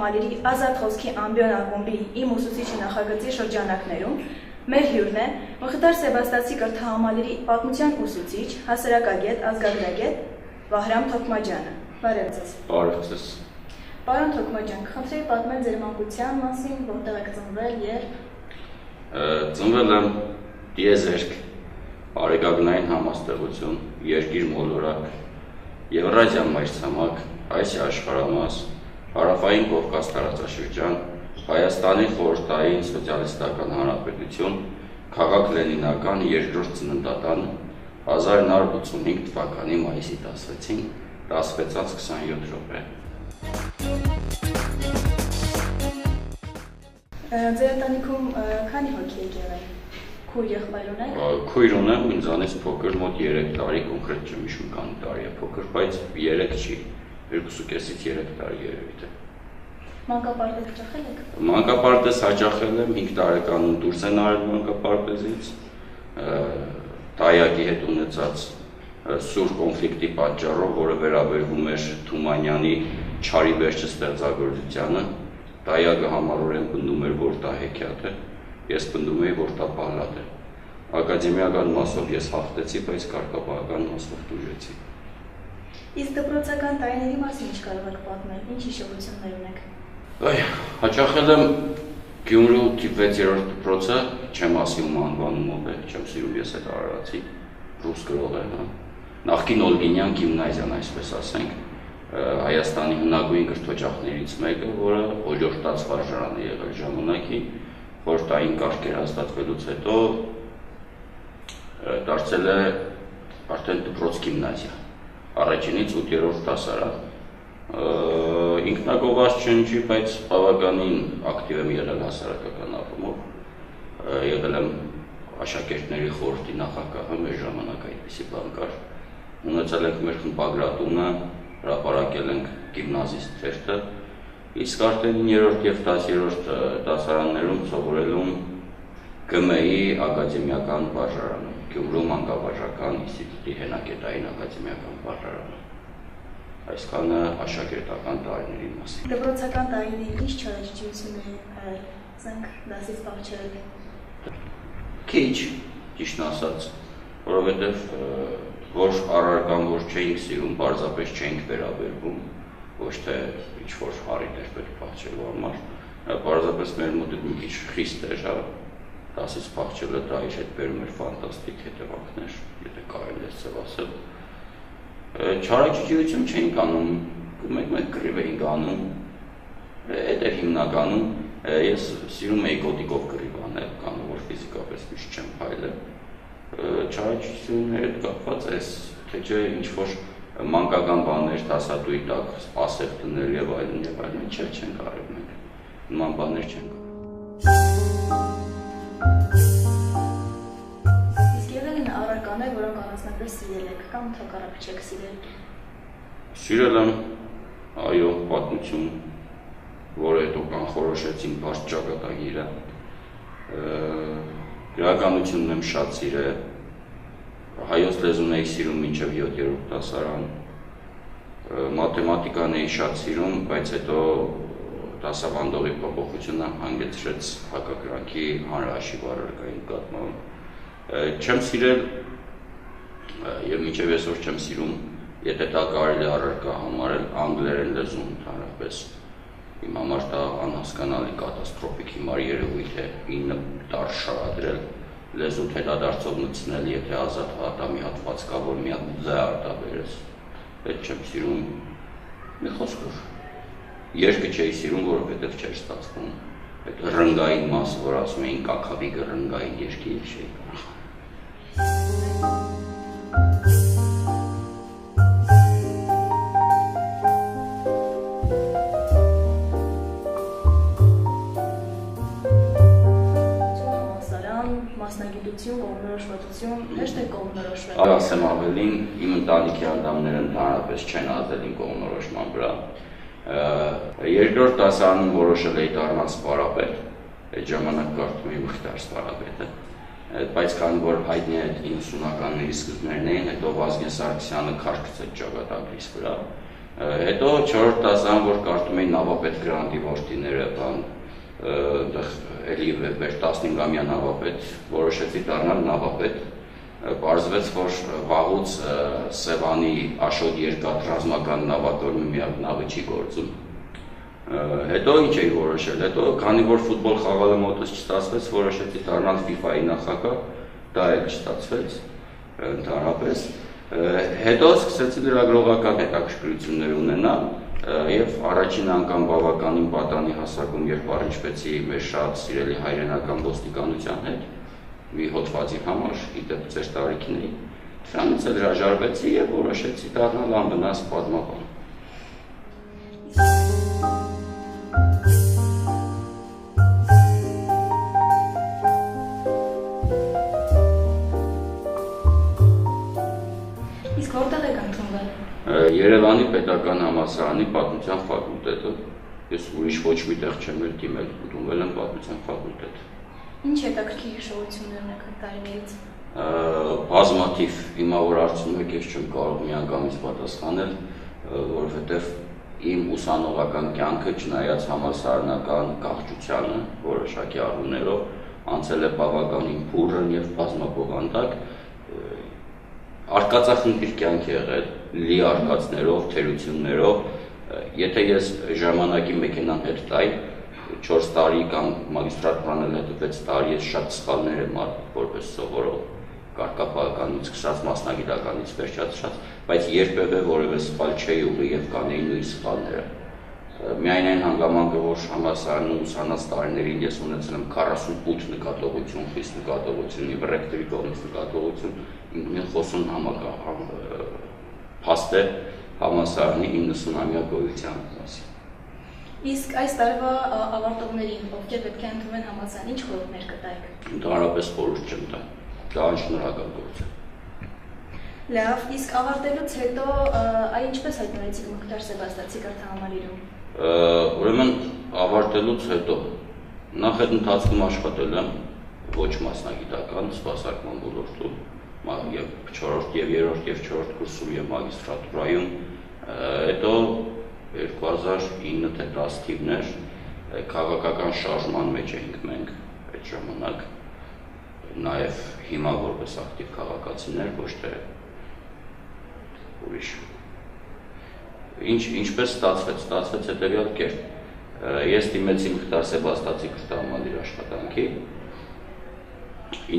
թղթահամալիրի ազատ խոսքի ամբիոն ակումբի իմ ուսուցիչի նախագծի շրջանակներում մեր հյուրն է Մխիթար Սեբաստացի կրթահամալիրի պատմության ուսուցիչ, հասարակագետ, ազգագրագետ Վահրամ Թոքմաջյանը։ Բարև ձեզ։ Բարև ձեզ։ Պարոն Թոքմաջյան, կխնդրեի պատմել ձեր մանկության մասին, որտեղ եք ծնվել եւ Ծնվել եմ տիեզերք, արեգակնային համաստեղություն, երկիր մոլորակ, Եվրազիա մայրցամաք, Ասիա աշխարհամաս, Հարավային Կովկաս տարածաշրջան, Հայաստանի խորհրդային սոցիալիստական հանրապետություն, քաղաք Լենինական երկրորդ ծննդատան 1985 թվականի մայիսի 16-ին 16:27 րոպե։ Ձեր ընտանիքում քանի հոգի եք եղել։ Քույր եղբայր ունեք։ Քույր ունեմ, ինձանից փոքր, մոտ 3 տարի, կոնկրետ չեմ հիշում քանի տարի է փոքր, բայց 3 չի, 2.5-ից 3 տարի երևի թե։ Մանկապարտեզ հաճախել եք։ Մանկապարտեզ հաճախել եմ, 5 տարեկանում դուրս են արել մանկապարտեզից, տայակի հետ ունեցած սուր կոնֆլիկտի պատճառով, որը վերաբերվում էր Թումանյանի չարի վերջը ստեղծագործությանը, տայակը համառորեն պնդում էր, որ դա հեքիաթ է, ես պնդում էի, որ դա բալլադ է։ Ակադեմիական մասով ես հաղթեցի, բայց կարգապահական մասով տուժեցի։ Իսկ դպրոցական տարիների մասին ինչ կարող եք պատմել, ինչ հիշողություններ ունեք։ Հաճախել եմ Գյումրու թիվ 6-րդ դպրոցը, չեմ ասի ում անվանումով է, չեմ սիրում ես այդ արարածի, ռուս գրող է, նախկին Օլգինյան գիմնազիան, այսպես ասենք, Հայաստանի հնագույն կրթօջախներից մեկը, որը օջորտած վարժարան է եղել ժամանակին, խորհրդային կարգեր հաստատվելուց հետո դարձել է արդեն դպրոց գիմնազիա, առաջինից 8-րդ դասարան։ Ինքնագովազդ չնչի, բայց բավականին ակտիվ եմ եղել հասարակական առումով, եղել եմ աշակերտների խորհրդի նախագահը, մեր ժամանակ այդպիսի բան կար, ունեցել ենք մեր խմբագրատունը, հրապարակել ենք գիմնազիստ թերթը, իսկ արդեն 9-րդ և 10-րդ դասարաններում սովորելում ԳՄ-ի ակադեմիական վարժարանում, Գյումրու մանկավարժական ինստիտուտի հենակետային ակադեմիական վարժարանում։ Այսքանը աշակերտական տարիների մասին։ Դպրոցական տարիների ինչ չարաճճիություններ եղել, ասենք դասից փախչել։ Քիչ, ճիշտն ասած, որովհետև որ առարկան, որ չէինք սիրում, պարզապես չէինք վերաբերվում, ոչ թե ինչ-որ առիթ էր պետք փախչելու համար, պարզապես մեր մոտ մի քիչ խիստ էր, դասից փախչելը դա իր հետ բերում էր ֆանտաստիկ հետևանքներ, եթե կարելի է ասել ասել։ Չարաճճիություն չէինք անում, մեկ-մեկ կռիվ էինք անում, այդ էր հիմնականում, ես սիրում էի գոտիկով կռիվ անել, կանոն որ ֆիզիկապես միշտ չեմ փայլել, չարաճճիությունների հետ կապված այս, թե չէ ինչ-որ մանկական բաներ դասատուի տակ ասեղ դնել և այլն, չենք արել մենք, նման բաներ չենք արել։ Իսկ եղել են առարկաներ, որոնք առանձնապես սիրել եք, կամ թակարակ չեք սիրել։ Սիրել եմ, այո, պատմություն, որը հետո կանխորոշեցին բարդ ճակատագիրը, գրականությունն եմ շատ սիրել, հայոց լեզուն էի սիրում մինչև 7-րդ դասարան, մաթեմատիկան էի շատ սիրում, բայց հետո դասավանդողի փոփոխությունը հանգեցրեց հակակրանքի հանրահաշիվ առարկայի նկատմամբ։ Չեմ սիրել և մինչև այսօր չեմ սիրում, եթե դա կարելի առարկա համարել անգլերեն լեզուն ընդհանրապես։ Իմ համար դա անհասկանալի կատաստրոֆիկ հիմար երևույթ է 9 տարի շարադրել լեզու հետադարձով մտցնել, եթե ազատ հատամի հատված կա, որ մի հատ լ արտաբերես, այդ չեմ սիրում, մի խոսքով, երկը չէի սիրում, որովհետև չէր ստացվում, այդ ռնգային մասը, որ ասում էին կակավիկը ռնգային երկի չէի կարող։ Մասնագիտություն, կողմնորոշվածություն, հեշտ է կողմնորոշվել։ Ասեմ ավելին, իմ ընտանիքի անդամները ընդհանրապես չեն ազդել իմ կողմնորոշման վրա։ Երկրորդ դասարանում որոշել էի դառնալ սպարապետ, այդ ժամանակ կարծում էի Մխիթար Սպարապետը, բայց քանի որ հայտնի այդ 90-ականների սկզբներն էին, հետո Վազգեն Սարգսյանը քաշքցեց ճակատագրիս վրա, Հետո 4-րդ դասան, որ կարդում էին Նավապետ Գրանտի որդիները, էլի վեր 15-ամյա Նավապետ, որոշեցի դառնալ Նավապետ, պարզվեց, որ վաղուց Սևանի Աշոտ երկաթ ռազմական նավատորմի միակ նավը չի գործում։ Հետո ինչ էի որոշել, հետո քանի որ ֆուտբոլ խաղալը մոտս չստացվեց, որոշեցի դառնալ FIFA-ի նախագահ, դա էլ չստացվեց ընդհանրապես։ Հետո սկսեցի լրագրողական հետաքրքրություններ ունենալ եւ առաջին անգամ բավականին պատանի հասակում, երբ առնչվեցի մեր շատ սիրելի հայրենական ոստիկանության հետ, մի հոդվածի համար, իդեպ ձեր տարիքին էի, դրանից էլ հրաժարվեցի եւ որոշեցի դառնալ անվնաս պատմաբան։ Իսկ որտեղ եք ընդունվել։ Երևանի պետական համալսարանի պատմության ֆակուլտետը, ես ուրիշ ոչ մի տեղ չեմ դիմել, ընդունվել եմ պատմության ֆակուլտետ։ Ինչ հետաքրքիր հիշողություններ ունեք այդ տարիներից։ Բազմաթիվ, հիմա որ հարցնում եք, ես չեմ կարող միանգամից պատասխանել, որովհետև իմ ուսանողական կյանքը, չնայած համալսարանական գաղջությանը, որոշակի առումներով, անցել է բավականին բուռն եւ բազմաբովանդակ, արկածախնդիր կյանք եղել, լի արկածներով, թերություններով, եթե ես ժամանակի մեքենան հետ տայի, 4 տարի կամ մագիստրատուրան էլ հետո 6 տարի ես շատ սխալներ եմ արել, որպես սովորող, կարգապահականից սկսած, մասնագիտականից վերջացած, բայց երբևէ որևէ սխալ չէի ուղի եւ կանեի նույն սխալները։ Միայն այն հանգամանքը, որ համալսարանում ուսանած տարիներին ես ունեցել եմ 48 նկատողություն, խիստ նկատողություն, եւ ռեկտորի կողմից նկատողություն, ինքնին խոսուն փաստ է համալսարանի 90-ամյա գոյության մասին։ Իսկ այս տարվա ավարտողներին, ովքեր պետք է ընդունվեն համալսարան, ինչ խորհուրդներ կտայիք։ Ընդհանրապես խորհուրդ չեմ տա, դա անշնորհակալ գործ է։ Լավ, իսկ ավարտելուց հետո ինչպես հայտնվեցիք Մուխտար Սեբաստիացի կրթահամալիրում։ Ուրեմն ավարտելուց հետո նախ այդ ընթացքում աշխատել եմ ոչ մասնագիտական սպասարկման ոլորտում, եւ 4-րդ եւ 3-րդ եւ 4-րդ կուրսում եւ մագիստրատուրայում, հետո 2009 թե 10 թիվներ քաղաքական շարժման մեջ էինք մենք այդ ժամանակ, նաեւ հիմա որպես ակտիվ քաղաքացիներ, ոչ թե ուրիշ։ Ինչպես ստացվեց հետևյալ կերպ։ Ես դիմեցի Մուխտար Սեբաստիացի կրթահամալիրի աշխատանքի,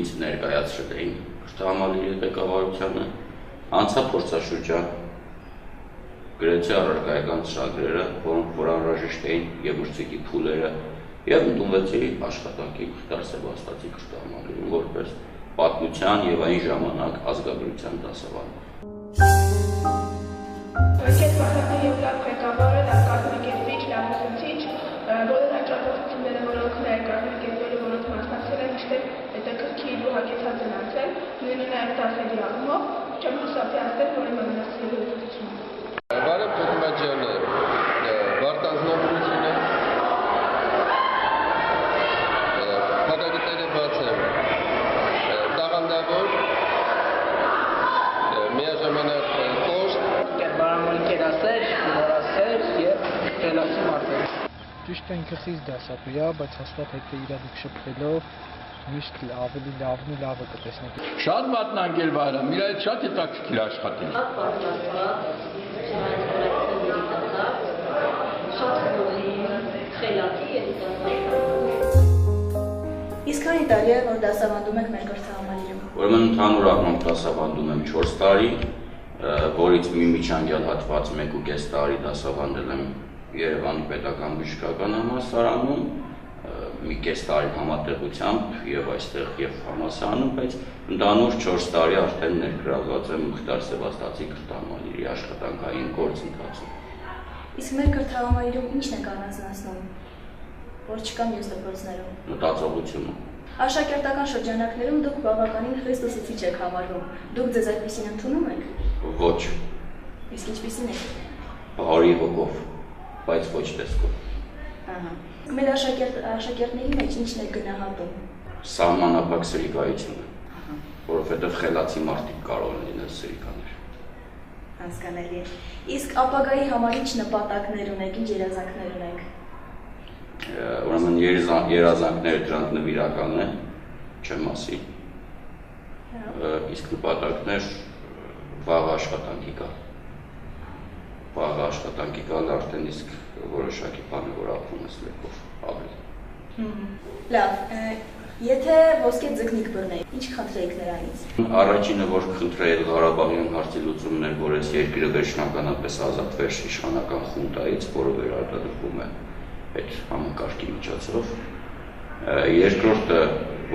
ինձ ներկայացրել էին կրթահամալիրի ղեկավարությանը, անցա փորձաշրջան, գրեցի առարկայական ծրագրերը, որ անհրաժեշտ էին եւ ուրցիկի փուլերը, եւ ընդունվեցի աշխատանքի Մուխտար Սեբաստիացի կրթահամալիրում որպես պատմության եւ այն ժամանակ ազգագրության դասավանդող։ Ովքեր մասնակցի եւ լավ ղեկավարը, լավ կազմակերպիչ, լավ ուսուցիչ, բոլոր հաջողությունները, որոնք կազմակերպելու որոնք մասնակցել են, իհարկե հետաքրքիր ու հագեցած են անցել, նույնը նաեւ դասերի առումով, չեմ հուսափյացնել, որ իմ ամենասիրելի ուսուցիչն է։ Բարև Տոկմաջյան, բարդ անձնավորություն է, փակագետերը բաց են, տաղանդավոր, միաժամանակ կոշտ, Բարամոլիկերասեր, նորասեր եւ խելացի մարդեր։ Ճիշտ է ինքը խիստ դասատու է, բայց հաստատ հետո իրավիք շփվելով միշտ ավելի լավն ու լավը կտեսնեք։ շատ մատնանգել Բայրամ, իր այդ շատ հետաքրքիր աշխատել։ Շատ պատրաստված, շատ խելացի երիտասարդ։ Իսկ քանի տարի է, որ դասավանդում եք մեր կրթահամալիրում։ Ուրեմն ընդհանուր առմամբ դասավանդում եմ 4 տարի, որից մի միջանկյալ հատված 1.5 տարի դասավանդել եմ Երևանի պետական բժշկական համալսարանում, մի կես տարի համատեղությամբ եւ այստեղ եւ համալսարանում, բայց ընդհանուր 4 տարի արդեն ներգրավված եմ Մուխտար Սեբաստիացի կրթահամալիրի աշխատանքային գործընթացում։ Իսկ մեր կրթահամալիրում ի՞նչն է առանձնացնում, որ չկա մյուս դպրոցներում։ Մտածողությունը։ Աշակերտական շրջանակներում դուք բավականին խիստ ուսուցիչ եք համարվում։ Դուք ձեզ այդպեսին ընդունում եք։ Ոչ։ Իսկ ինչպիսին եք։ Բարի հոգով, բայց ոչ տեսքով։ Ահա։ Մեր աշակերտների մեջ ի՞նչն է գնահատում։ Սահմանափակ սրիկայությունը, որովհետև խելացի մարդիկ կարող են լինել սրիկաներ։ Հասկանալի է։ Իսկ ապագայի համար ինչ նպատակներ ունեք, ինչ երազանքներ ունեք։ Ուրեմն երազանքները դրանք նվիրական է, չեմ ասի։ Իսկ նպատակներ վաղ աշխատանքի կա։ Վաղ աշխատանքի կալ արդեն իսկ որոշակի բան որ ապրում ես լեքով ավելի։ Լավ, եթե ոսկե ձկնիկ բռնեի, ինչ խնդրեիք նրանից։ Առաջինը որ խնդրեի Ղարաբաղյան հարցի լուծումն էր, որ այս երկրը վերջնականապես ազատվեր իշխանական խունտայից, որը վերարտադրվում է այդ համակարգի միջոցով։ Երկրորդը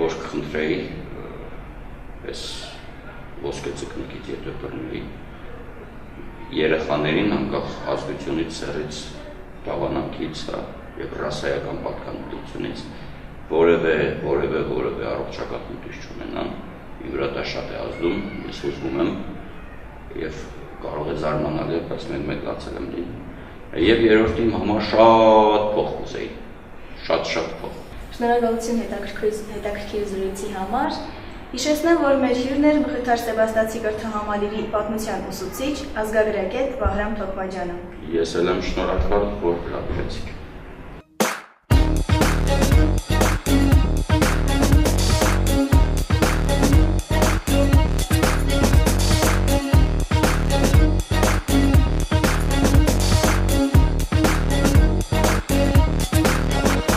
որ խնդրեի այս ոսկե ձկնիկից եթե բռնեի երեխաներին անկախ ազգությունից, սեռից, տաղանանքից եւ ռասայական պատկանելությունից որևէ առողջակատմություն չունենան, իմ վրա դա շատ է ազդում, ես հուզվում եմ եւ կարող է զարմանալ, բայց մեկ լացել եմ լինում։ Եվ երրորդը իմ համար շատ փող կուզեի, շատ փող։ Շնորհակալություն հետաքրքիր զրույցի համար։ Հիշեցնեմ, որ մեր հյուրն էր Մխիթար Սեբաստացի կրթահամալիրի պատմության ուսուցիչ, ազգագրագետ Վահրամ Թոքմաջյանը։ Ես էլ եմ շնորհակալ, որ հրավիրեցիք։